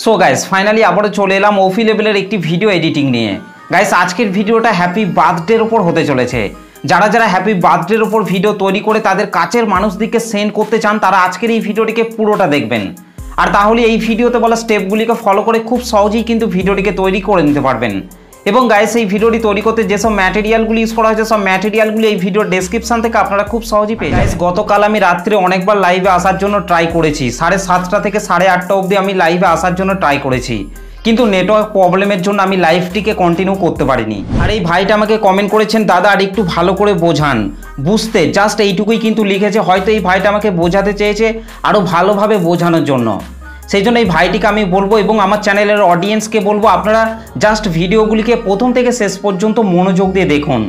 So guys finally আবারও চলে এলাম ওফি লেভেলের একটি ভিডিও এডিটিং নিয়ে। গাইস আজকের ভিডিওটা হ্যাপি বার্থডের উপর হতে চলেছে। যারা যারা হ্যাপি বার্থডের উপর ভিডিও তৈরি করে তাদের কাছের মানুষদেরকে সেন্ড করতে চান তারা আজকের এই ভিডিওটিকে পুরোটা দেখবেন। আর তাহলে এই ভিডিওতে বলা স্টেপগুলিকে ফলো করে খুব সহজেই কিন্তু ভিডিওটিকে তৈরি করে নিতে পারবেন। এবং গাইস এই ভিডিওটি তৈরি করতে যেসব ম্যাটেরিয়ালগুলি ইউজ করা হয়েছে সব ম্যাটেরিয়ালগুলি এই ভিডিওর ডেসক্রিপশন থেকে আপনারা খুব সহজেই পেয়ে যাবেন। গাইস গতকাল আমি রাত্রে অনেকবার লাইভে আসার জন্য ট্রাই করেছি, 7:30 থেকে 8:30 অবধি আমি লাইভে আসার জন্য ট্রাই করেছি, কিন্তু নেটওয়ার্ক প্রবলেমের জন্য আমি লাইভটিকে কন্টিনিউ করতে পারিনি। আর এই ভাইটা আমাকে কমেন্ট করেছেন, দাদা আর একটু ভালো করে বোঝান, বুঝতে জাস্ট এইটুকুই কিন্তু লিখেছে। হয়তো এই ভাইটা আমাকে বোঝাতে চেয়েছে আরও ভালোভাবে বোঝানোর জন্য। সেই জন্য এই ভাইটিকে আমি বলবো এবং আমার চ্যানেলের অডিয়েন্সকে বলবো আপনারা জাস্ট ভিডিওগুলিকে প্রথম থেকে শেষ পর্যন্ত মনোযোগ দিয়ে দেখুন,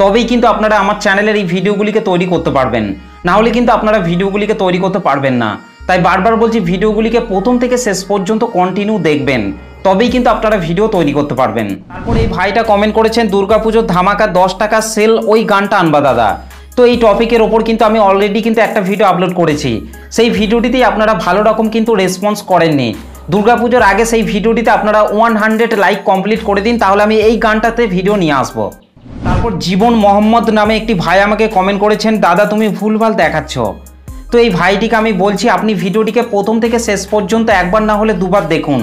তবেই কিন্তু আপনারা আমার চ্যানেলের এই ভিডিওগুলিকে তৈরি করতে পারবেন। না হলে কিন্তু আপনারা ভিডিওগুলিকে তৈরি করতে পারবেন না। তাই বারবার বলছি ভিডিওগুলিকে প্রথম থেকে শেষ পর্যন্ত কন্টিনিউ দেখবেন, তবেই কিন্তু আপনারা ভিডিও তৈরি করতে পারবেন। তারপর এই ভাইটা কমেন্ট করেছেন, দুর্গাপুজোর ধামাকা 10 টাকা সেল ওই গানটা আনবা দাদা। তো এই টপিকের ওপর কিন্তু আমি অলরেডি কিন্তু একটা ভিডিও আপলোড করেছি, সেই ভিডিওটিতেই আপনারা ভালো রকম কিন্তু রেসপন্স করেননি। দুর্গাপুজোর আগে সেই ভিডিওটিতে আপনারা 100 লাইক কমপ্লিট করে দিন, তাহলে আমি এই গানটাতে ভিডিও নিয়ে আসবো। তারপর জীবন মোহাম্মদ নামে একটি ভাই আমাকে কমেন্ট করেছেন, দাদা তুমি ভুলভাল দেখাচ্ছ। তো এই ভাইটিকে আমি বলছি আপনি ভিডিওটিকে প্রথম থেকে শেষ পর্যন্ত একবার না হলে দুবার দেখুন,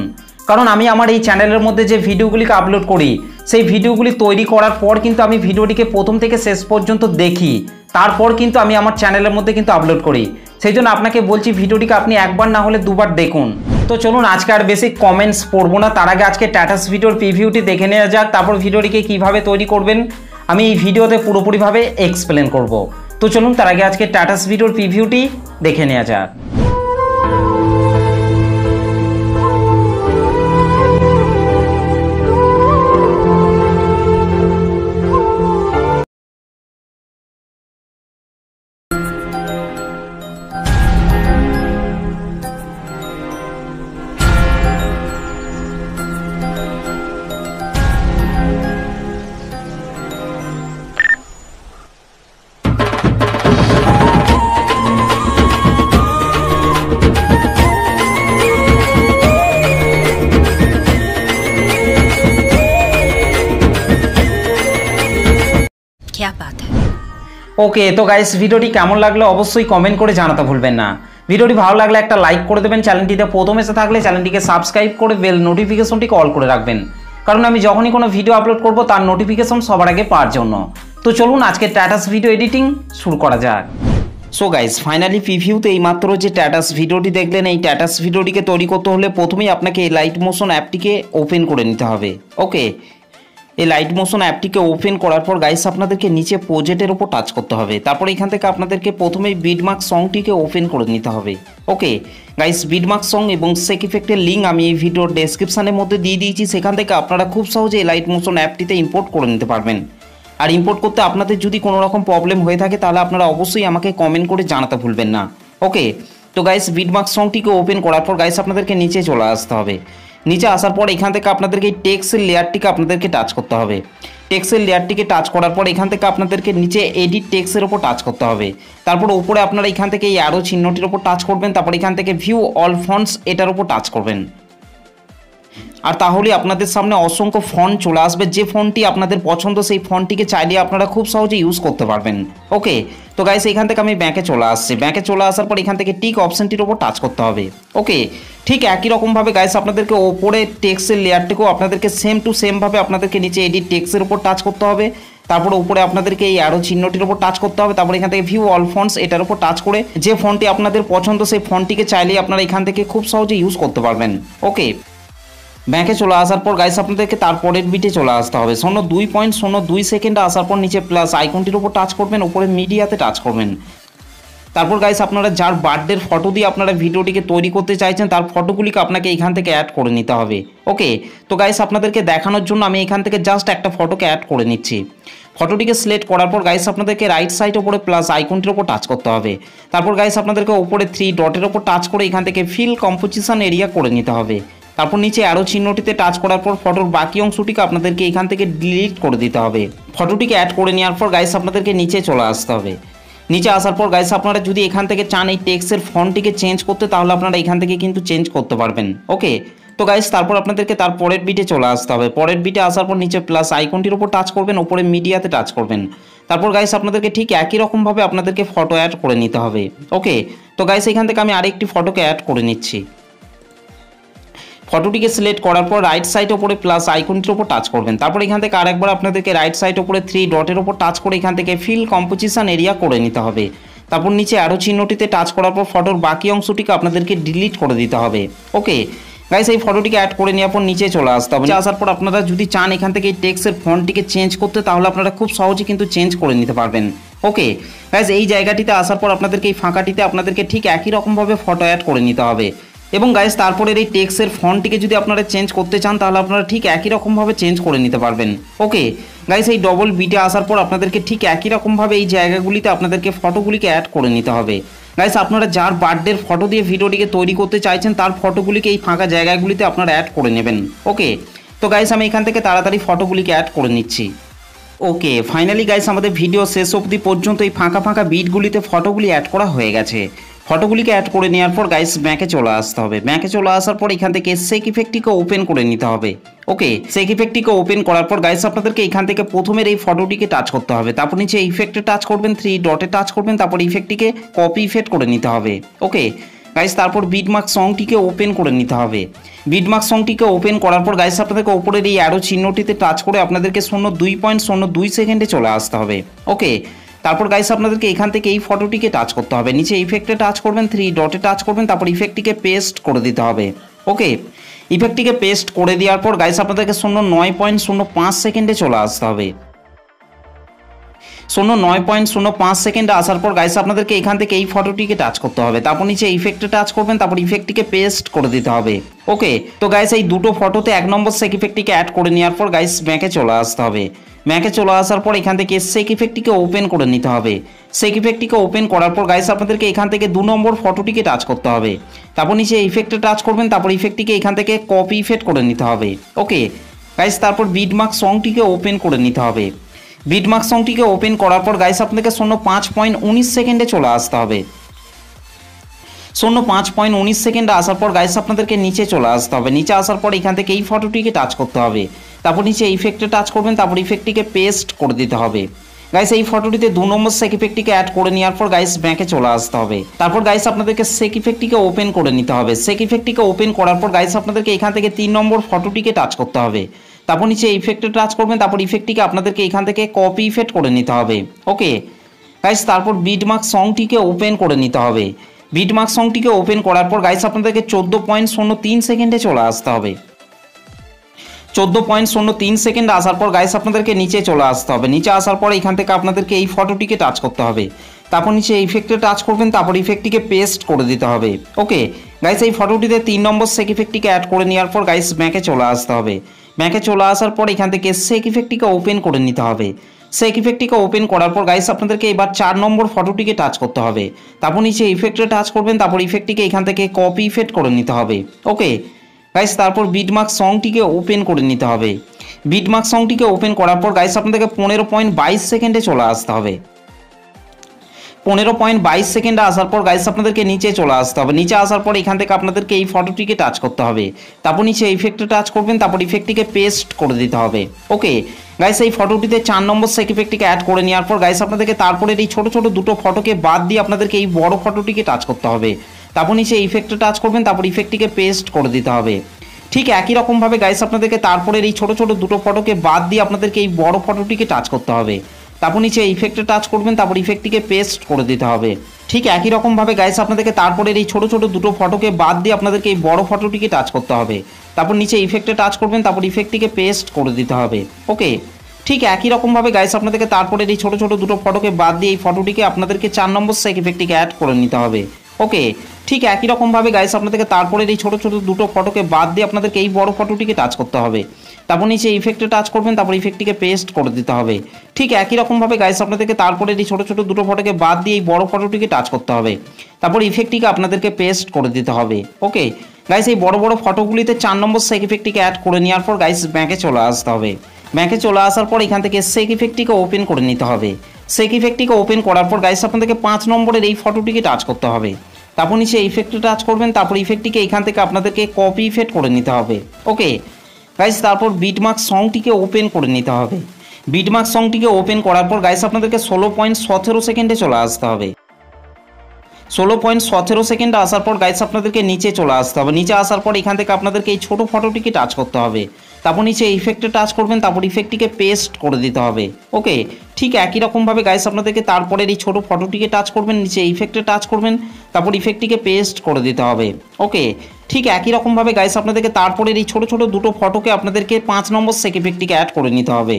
কারণ আমি আমার এই চ্যানেলের মধ্যে যে ভিডিওগুলিকে আপলোড করি সেই ভিডিওগুলি তৈরি করার পর কিন্তু আমি ভিডিওটিকে প্রথম থেকে শেষ পর্যন্ত দেখি, তারপর কিন্তু আমি আমার চ্যানেলের মধ্যে কিন্তু আপলোড করি। সেই জন্য আপনাকে বলছি ভিডিওটিকে আপনি একবার না হলে দুবার দেখুন। তো চলুন আজকে আর বেশি কমেন্টস পড়বো না, তার আগে আজকে স্ট্যাটাস ভিডিওর প্রিভিউটি দেখে নেওয়া যাক। তারপর ভিডিওটিকে কিভাবে তৈরি করবেন আমি এই ভিডিওতে পুরোপুরিভাবে এক্সপ্লেন করব। তো চলুন তার আগে আজকে স্ট্যাটাস ভিডিওর প্রিভিউটি দেখে নেওয়া যাক। ওকে, তো গাইস ভিডিওটি কেমন লাগলো অবশ্যই কমেন্ট করে জানাতে ভুলবেন না। ভিডিওটি ভালো লাগলে একটা লাইক করে দেবেন, চ্যানেলটিতে প্রথম এসে থাকলে চ্যানেলটিকে সাবস্ক্রাইব করে বেল নোটিফিকেশনটিকে অল করে রাখবেন, কারণ আমি যখনই কোনো ভিডিও আপলোড করব তার নোটিফিকেশন সবার আগে পাওয়ার জন্য। তো চলুন আজকে স্ট্যাটাস ভিডিও এডিটিং শুরু করা যাক। সো গাইস ফাইনালি প্রিভিউতে এইমাত্র যে স্ট্যাটাস ভিডিওটি দেখলেন, এই স্ট্যাটাস ভিডিওটিকে তৈরি করতে হলে প্রথমেই আপনাকে এই লাইট মোশন অ্যাপটিকে ওপেন করে নিতে হবে। ওকে, এই লাইট মোশন অ্যাপটিকে ওপেন করার পর গাইস আপনাদেরকে নিচে প্রজেক্টের ওপর টাচ করতে হবে। তারপর এখান থেকে আপনাদেরকে প্রথমেই বিটমার্ক সংটিকে ওপেন করে নিতে হবে। ওকে গাইস, বিটমার্ক সং এবং সেক ইফেক্টের লিঙ্ক আমি এই ভিডিওর ডেসক্রিপশনের মধ্যে দিয়ে দিয়েছি, সেখান থেকে আপনারা খুব সহজে এই লাইট মোশন অ্যাপটিতে ইম্পোর্ট করে নিতে পারবেন। আর ইম্পোর্ট করতে আপনাদের যদি কোনো রকম প্রবলেম হয়ে থাকে তাহলে আপনারা অবশ্যই আমাকে কমেন্ট করে জানাতে ভুলবেন না। ওকে, তো গাইস বিটমার্ক সংটিকে ওপেন করার পর গাইস আপনাদেরকে নিচে চলে আসতে হবে। নিচে আসার পর এখান থেকে আপনাদেরকে এই টেক্সটের লেয়ারটিকে আপনাদেরকে টাচ করতে হবে। টেক্সটের লেয়ারটিকে টাচ করার পর এখান থেকে আপনাদেরকে নিচে এডিট টেক্সটের ওপর টাচ করতে হবে। তারপর উপরে আপনারা এখান থেকে এই অ্যারো চিহ্নটির ওপর টাচ করবেন। তারপর এখান থেকে ভিউ অল ফন্টস এটার ওপর টাচ করবেন। আর তাহলে আপনাদের সামনে অসংখ্য ফন্ট চলে আসবে, যে ফন্টটি আপনাদের পছন্দ সেই ফন্টটিকে চাইলে আপনারা খুব সহজে ইউজ করতে পারবেন। ওকে, তো গাইস এখান থেকে আমি ব্যাকে চলে আসছি। ব্যাকে চলে আসার পর এখান থেকে টিক অপশনটির ওপর টাচ করতে হবে। ওকে, ঠিক একই রকমভাবে গাইস আপনাদেরকে ওপরে টেক্সটের লেয়ারটিকেও আপনাদেরকে সেম টু সেমভাবে আপনাদেরকে নিচে এডিট টেক্সটের উপর টাচ করতে হবে। তারপর উপরে আপনাদেরকে এই অ্যারো চিহ্নটির উপর টাচ করতে হবে। তারপর এখান থেকে ভিউ অল ফন্টস এটার উপর টাচ করে যে ফন্টটি আপনাদের পছন্দ সেই ফন্টটিকে চাইলেই আপনারা এখান থেকে খুব সহজে ইউজ করতে পারবেন। ওকে, ব্যাকে চলে আসার পর গাইস আপনাদেরকে তারপরের বিটে চলে আসতে হবে। 2.02 সেকেন্ডে আসার পর নিচে প্লাস আইকনটির উপর টাচ করবেন, উপরে মিডিয়াতে টাচ করবেন। তারপর গাইস আপনারা যার বার্থডের ফটো দিয়ে আপনারা ভিডিওটিকে তৈরি করতে চাইছেন তার ফটোগুলিকে আপনাকে এখান থেকে অ্যাড করে নিতে হবে। ওকে, তো গাইস আপনাদেরকে দেখানোর জন্য আমি এখান থেকে জাস্ট একটা ফটোকে অ্যাড করে নিচ্ছি। ফটোটিকে সিলেক্ট করার পর গাইস আপনাদেরকে রাইট সাইড ওপরে প্লাস আইকনটির ওপর টাচ করতে হবে। তারপর গাইস আপনাদেরকে ওপরে 3 ডটের ওপর টাচ করে এখান থেকে ফিল কম্পোজিশন এরিয়া করে নিতে হবে। তারপর নিচে অ্যারো চিহ্নটিতে টাচ করার পর ফটোর বাকি অংশটিকে আপনাদেরকে এখান থেকে ডিলিট করে দিতে হবে। ফটোটিকে অ্যাড করে নেওয়ার পর গাইস আপনাদেরকে নিচে চলে আসতে হবে। নিচে আসার পর গাইস আপনারা যদি এখান থেকে চান এই টেক্সটের ফন্টটিকে চেঞ্জ করতে তাহলে আপনারা এখান থেকে কিন্তু চেঞ্জ করতে পারবেন। ওকে, তো গাইস তারপর আপনাদেরকে তার পরের বিটে চলে আসতে হবে। পরের বিটে আসার পর নিচে প্লাস আইকনটির উপর টাচ করবেন, ওপরে মিডিয়াতে টাচ করবেন। তারপর গাইস আপনাদেরকে ঠিক একই রকমভাবে আপনাদেরকে ফটো অ্যাড করে নিতে হবে। ওকে, তো গাইস এখান থেকে আমি আরেকটি ফটোকে অ্যাড করে নিচ্ছি। ফটোটিকে সিলেক্ট করার পর রাইট সাইড ওপরে প্লাস আইকনটির উপর টাচ করবেন। তারপর এখান থেকে আরেকবার আপনাদেরকে রাইট সাইড ওপরে 3 ডটের উপর টাচ করে এখান থেকে ফিল কম্পোজিশন এরিয়া করে নিতে হবে। তারপর নিচে অ্যারো চিহ্নটিতে টাচ করার পর ফটোর বাকি অংশটিকে আপনাদেরকে ডিলিট করে দিতে হবে। ওকে গাইস, এই ফটোটিকে অ্যাড করে নেওয়ার পর নিচে চলে আসতে হবে। আসার পর আপনারা যদি চান এখান থেকে এই টেক্সটের ফন্টটিকে চেঞ্জ করতে, তাহলে আপনারা খুব সহজে কিন্তু চেঞ্জ করে নিতে পারবেন। ওকে গাইস, এই জায়গাটিতে আসার পর আপনাদেরকে এই ফাঁকাটিতে আপনাদেরকে ঠিক একই রকমভাবে ফটো অ্যাড করে নিতে হবে। এবং গাইস তারপরের এই টেক্সটের ফন্টটিকে যদি আপনারা চেঞ্জ করতে চান, তাহলে আপনারা ঠিক একই রকমভাবে চেঞ্জ করে নিতে পারবেন। ওকে গাইস, এই ডবল বিটে আসার পর আপনাদেরকে ঠিক একই রকমভাবে এই জায়গাগুলিতে আপনাদেরকে ফটোগুলিকে অ্যাড করে নিতে হবে। গাইস আপনারা যার বার্থডের ফটো দিয়ে ভিডিওটিকে তৈরি করতে চাইছেন, তার ফটোগুলিকে এই ফাঁকা জায়গাগুলিতে আপনারা অ্যাড করে নেবেন। ওকে, তো গাইস আমি এখান থেকে তাড়াতাড়ি ফটোগুলিকে অ্যাড করে নিচ্ছি। ওকে, ফাইনালি গাইস আমাদের ভিডিও শেষ অবধি পর্যন্ত এই ফাঁকা ফাঁকা বিটগুলিতে ফটোগুলি অ্যাড করা হয়ে গেছে। ফটোগুলিকে অ্যাড করে নেওয়ার পর গাইস ব্যাকে চলে আসতে হবে। ব্যাকে চলে আসার পর এখান থেকে শেক ইফেক্টটিকে ওপেন করে নিতে হবে। ওকে, শেক ইফেক্টটিকে ওপেন করার পর গাইস আপনাদেরকে এখান থেকে প্রথমের এই ফটোটিকে টাচ করতে হবে। তারপর নিচে ইফেক্টে টাচ করবেন, 3 ডটে টাচ করবেন, তারপর ইফেক্টটিকে কপি ইফেক্ট করে নিতে হবে। ওকে গাইস, তারপর বিটমার্ক সংটিকে ওপেন করে নিতে হবে। বিটমার্ক সংটিকে ওপেন করার পর গাইস আপনাদেরকে উপরের এই অ্যারো চিহ্নটিতে টাচ করে আপনাদেরকে 0.02 সেকেন্ডে চলে আসতে হবে। ওকে, তারপর গাইস আপনাদেরকে এখান থেকে এই ফটোটিকে টাচ করতে হবে। নিচে ইফেক্টে টাচ করবেন, 3 ডটে টাচ করবেন, তারপর ইফেক্টটিকে পেস্ট করে দিতে হবে। ওকে, ইফেক্টটিকে পেস্ট করে দেওয়ার পর গাইস আপনাদেরকে 9.05 সেকেন্ডে চলে আসতে হবে। 9.05 সেকেন্ডে আসার পর গাইস আপনাদেরকে এখান থেকে এই ফটোটিকে টাচ করতে হবে। তারপর নিচে ইফেক্টে টাচ করবেন, তারপর ইফেক্টটিকে পেস্ট করে দিতে হবে। ওকে, তো গাইস এই দুটো ফটোতে 1 নম্বর শেক ইফেক্টটিকে অ্যাড করে নেওয়ার পর গাইস ব্যাকে চলে আসতে হবে। ব্যাকে চলে আসার পর এখান থেকে শেক ইফেক্টটিকে ওপেন করে নিতে হবে। শেক ইফেক্টটিকে ওপেন করার পর গাইস আপনাদেরকে এখান থেকে 2 নম্বর ফটোটিকে টাচ করতে হবে। তারপর নিচে ইফেক্টে টাচ করবেন, তারপর ইফেক্টটিকে এখান থেকে কপি ইফেক্ট করে নিতে হবে। ওকে গাইস, তারপর বিটমার্ক সংটিকে ওপেন করে নিতে হবে। বিটমার্ক সংটিকে ওপেন করার পর গাইস আপনাদেরকে 5.19 সেকেন্ডে চলে আসতে হবে। 5.19 সেকেন্ডে আসার পর গাইস আপনাদেরকে নিচে চলে আসতে হবে। নিচে আসার পর এখান থেকে এই ফটোটিকে টাচ করতে হবে। তারপর নিচে ইফেক্টে টাচ করবেন, তারপর ইফেক্টটিকে পেস্ট করে দিতে হবে। গাইস এই ফটোটিতে 2 নম্বর শেক ইফেক্টটিকে অ্যাড করে নেওয়ার পর গাইস ব্যাকে চলে আসতে হবে। তারপর গাইস আপনাদেরকে শেক ইফেক্টটিকে ওপেন করে নিতে হবে। শেক ইফেক্টটিকে ওপেন করার পর গাইস আপনাদেরকে এখান থেকে 3 নম্বর ফটোটিকে টাচ করতে হবে। তারপর নিচে ইফেক্টে টাচ করবেন, তারপর ইফেক্টটিকে আপনাদেরকে এখান থেকে কপি ইফেক্ট করে নিতে হবে। ওকে গাইস, তারপর বিটমার্ক সংটিকে ওপেন করে নিতে হবে। বিটমার্ক সংটিকে ওপেন করার পর গাইস আপনাদেরকে 14.03 সেকেন্ডে চলে আসতে হবে। 14.03 সেকেন্ড আসার পর গাইস আপনাদেরকে নিচে চলে আসতে হবে। নিচে আসার পর এখান থেকে আপনাদেরকে এই ফটোটিকে টাচ করতে হবে। তারপর নিচে ইফেক্টে টাচ করবেন, তারপর ইফেক্টটিকে পেস্ট করে দিতে হবে। ওকে গাইস, এই ফটোটিতে 3 নম্বর শেক ইফেক্টটিকে অ্যাড করে নেওয়ার পর গাইস ব্যাকে চলে আসতে হবে। ব্যাকে চলে আসার পর এখান থেকে শেক ইফেক্টটিকে ওপেন করে নিতে হবে। শেক ইফেক্টটিকে ওপেন করার পর গাইস আপনাদেরকে এবার 4 নম্বর ফটোটিকে টাচ করতে হবে। তারপর নিচে ইফেক্টে টাচ করবেন, তারপর ইফেক্টটিকে এখান থেকে কপি ইফেক্ট করে নিতে হবে। ওকে গাইস, তারপর বিটমার্ক সংটিকে ওপেন করে নিতে হবে। বিটমার্ক সংটিকে ওপেন করার পর গাইস আপনাদেরকে 15.22 সেকেন্ডে চলে আসতে হবে। 15.22 সেকেন্ডে আসার পর গাইস আপনাদেরকে নিচে চলে আসতে হবে। নিচে আসার পর এখান থেকে আপনাদেরকে এই ফটোটিকে টাচ করতে হবে। তারপর নিচে ইফেক্টে টাচ করবেন, তারপর ইফেক্টটিকে পেস্ট করে দিতে হবে। ওকে গাইস, এই ফটোটিতে 4 নম্বর শেক ইফেক্টটিকে অ্যাড করে নেওয়ার পর গাইস আপনাদেরকে তারপরে এই ছোট ছোট দুটো ফটোকে বাদ দিয়ে আপনাদেরকে এই বড় ফটোটিকে টাচ করতে হবে। তারপর নিচে ইফেক্টে টাচ করবেন, তারপর ইফেক্টটিকে পেস্ট করে দিতে হবে। ঠিক একই রকমভাবে গাইস আপনাদেরকে তারপরে এই ছোট ছোট দুটো ফটোকে বাদ দিয়ে আপনাদেরকে এই বড় ফটোটিকে টাচ করতে হবে। তারপর নিচে ইফেক্টে টাচ করবেন, তারপর ইফেক্টটিকে পেস্ট করে দিতে হবে। ঠিক একই রকমভাবে গাইস আপনাদেরকে তারপরে এই ছোট ছোট দুটো ফটোকে বাদ দিয়ে আপনাদেরকে এই বড় ফটোটিকে টাচ করতে হবে। তারপর নিচে ইফেক্টে টাচ করবেন, তারপর ইফেক্টটিকে পেস্ট করে দিতে হবে। ওকে ঠিক একই রকমভাবে গাইস আপনাদেরকে তারপরে এই ছোট ছোট দুটো ফটোকে বাদ দিয়ে এই ফটোটিকে আপনাদেরকে 4 নম্বর শেক ইফেক্টটিকে অ্যাড করে নিতে হবে। ওকে ঠিক একই রকমভাবে গাইস আপনাদেরকে তারপরে এই ছোট ছোট দুটো ফটোকে বাদ দিয়ে আপনাদেরকে এই বড় ফটোটিকে টাচ করতে হবে। তারপর নিচে ইফেক্টে টাচ করবেন, তারপর ইফেক্টটিকে পেস্ট করে দিতে হবে। ঠিক একই রকমভাবে গাইস আপনাদেরকে তারপরে এই ছোট ছোট দুটো ফটোকে বাদ দিয়ে এই বড় ফটোটিকে টাচ করতে হবে। তারপর ইফেক্টটিকে আপনাদেরকে পেস্ট করে দিতে হবে। ওকে গাইস, এই বড় বড় ফটোগুলিতে 4 নম্বর শেক ইফেক্টটিকে অ্যাড করে নেওয়ার পর গাইস ব্যাকে চলে আসতে হবে। ব্যাকে চলে আসার পর এখান থেকে শেক ইফেক্টটিকে ওপেন করে নিতে হবে। শেক ইফেক্টটিকে ওপেন করার পর গাইস আপনাদেরকে 5 নম্বরের এই ফটোটিকে টাচ করতে হবে। তারপর নিচে ইফেক্টে টাচ করবেন, তারপর ইফেক্টটিকে এখান থেকে আপনাদেরকে কপি ইফেক্ট করে নিতে হবে। ওকে গাইস, তারপর বিটমার্ক সংটিকে ওপেন করে নিতে হবে। বিটমার্ক সংটিকে ওপেন করার পর গাইস আপনাদেরকে 16.17 সেকেন্ডে চলে আসতে হবে। 16.17 সেকেন্ড আসার পর গাইস আপনাদেরকে নিচে চলে আসতে হবে। নিচে আসার পর এখান থেকে আপনাদেরকে এই ছোটো ফটোটিকে টাচ করতে হবে। তারপর নিচে ইফেক্টে টাচ করবেন, তারপর ইফেক্টটিকে পেস্ট করে দিতে হবে। ওকে, ঠিক একই রকমভাবে গাইস আপনাদেরকে তারপরের এই ছোটো ফটোটিকে টাচ করবেন, নিচে ইফেক্টে টাচ করবেন, তারপর ইফেক্টটিকে পেস্ট করে দিতে হবে। ওকে, ঠিক একই রকমভাবে গাইস আপনাদেরকে তারপরের এই ছোটো ছোটো দুটো ফটোকে আপনাদেরকে 5 নম্বর সেক ইফেক্টটিকে অ্যাড করে নিতে হবে।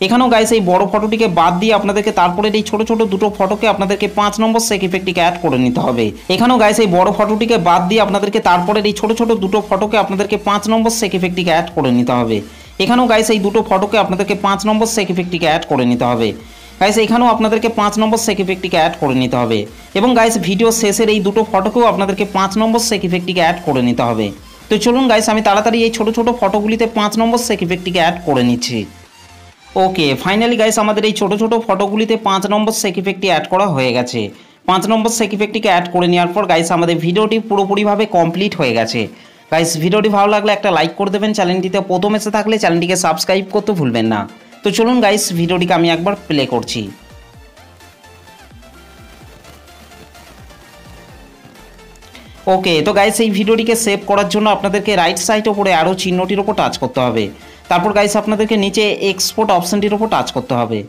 এখানেও গাইস এই বড় ফটোটিকে বাদ দিয়ে আপনাদেরকে তারপরের এই ছোটো ছোটো দুটো ফটোকে আপনাদেরকে 5 নম্বর সেক ইফেক্টটিকে অ্যাড করে নিতে হবে। এখানেও গাইস এই বড় ফটোটিকে বাদ দিয়ে আপনাদেরকে তারপরের এই ছোটো ছোটো দুটো ফটোকে আপনাদেরকে 5 নম্বর সেক ইফেক্টটিকে অ্যাড করে নিতে হবে। এখানেও গাইস এই দুটো ফটোকে আপনাদেরকে 5 নম্বর সেক ইফেক্টটিকে অ্যাড করে নিতে হবে। গাইস এখানেও আপনাদেরকে 5 নম্বর সেক ইফেক্টটিকে অ্যাড করে নিতে হবে। এবং গাইস ভিডিও শেষের এই দুটো ফটোকেও আপনাদেরকে 5 নম্বর সেক ইফেক্টটিকে অ্যাড করে নিতে হবে। তো চলুন গাইস, আমি তাড়াতাড়ি এই ছোটো ছোটো ফটোগুলিতে 5 নম্বর সেক ইফেক্টটিকে অ্যাড করে নিচ্ছি। ওকে, ফাইনালি গাইস আমাদের এই ছোটো ছোটো ফটোগুলিতে 5 নম্বর সেক ইফেক্টটি অ্যাড করা হয়ে গেছে। 5 নম্বর সেক ইফেক্টটিকে অ্যাড করে নেওয়ার পর গাইস আমাদের ভিডিওটি পুরোপুরিভাবে কমপ্লিট হয়ে গেছে। গাইস ভিডিওটি ভালো লাগলে একটা লাইক করে দেবেন, চ্যানেলটিতে প্রথম এসে থাকলে চ্যানেলটিকে সাবস্ক্রাইব করতে ভুলবেন না। তো চলুন গাইস, ভিডিওটিকে আমি একবার প্লে করছি। ওকে, তো গাইস এই ভিডিওটিকে সেভ করার জন্য আপনাদেরকে রাইট সাইড ওপরে অ্যারো চিহ্নটির ওপর টাচ করতে হবে। তারপর গাইস আপনাদেরকে নিচে এক্সপোর্ট অপশনটির ওপর টাচ করতে হবে।